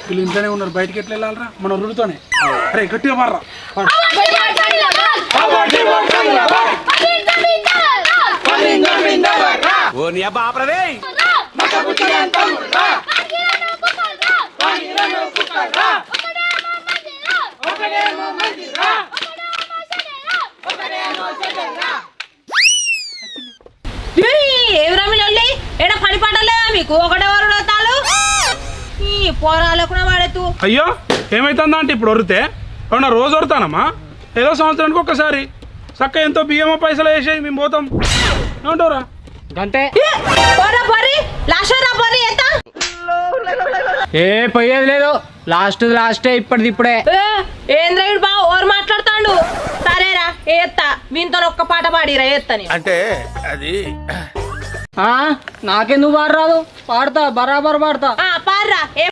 వీళ్ళు ఇంట్లోనే ఉన్నారు, బయటకి ఎట్లా వెళ్ళాలరా? మన రుడితోనే. అరే గట్టిగా మారరా. ఏమి రమ్మిలొల్లి ఏడా పని పడలేదా మీకు? ఒకటెవరు తాలు ఈ పోరాలకు వాడేతూ. అయ్యో ఏమైతుందా అంటే ఇప్పుడు వరితే అవునా? రోజు వరుతానమ్మా, ఏదో సంవత్సరానికి ఒక్కసారి చక్క ఎంతో బియ్యమో పైసలు వేసేది మేము పోతాం. ఏమంటావురా? అంతే. ఏ పోయేది లేదు, లాస్టే ఇప్పుడే. ఏంద్రయుడు బా ఓరు మాట్లాడతాడు. సరేరా ఏత్తా, వీంతో ఒక్క పాట పాడిరా ఏత్తని. అంటే అది నాకెందుకు పాడరాదు? పాడతా, బరాబర్ పాడతా. పాడరా.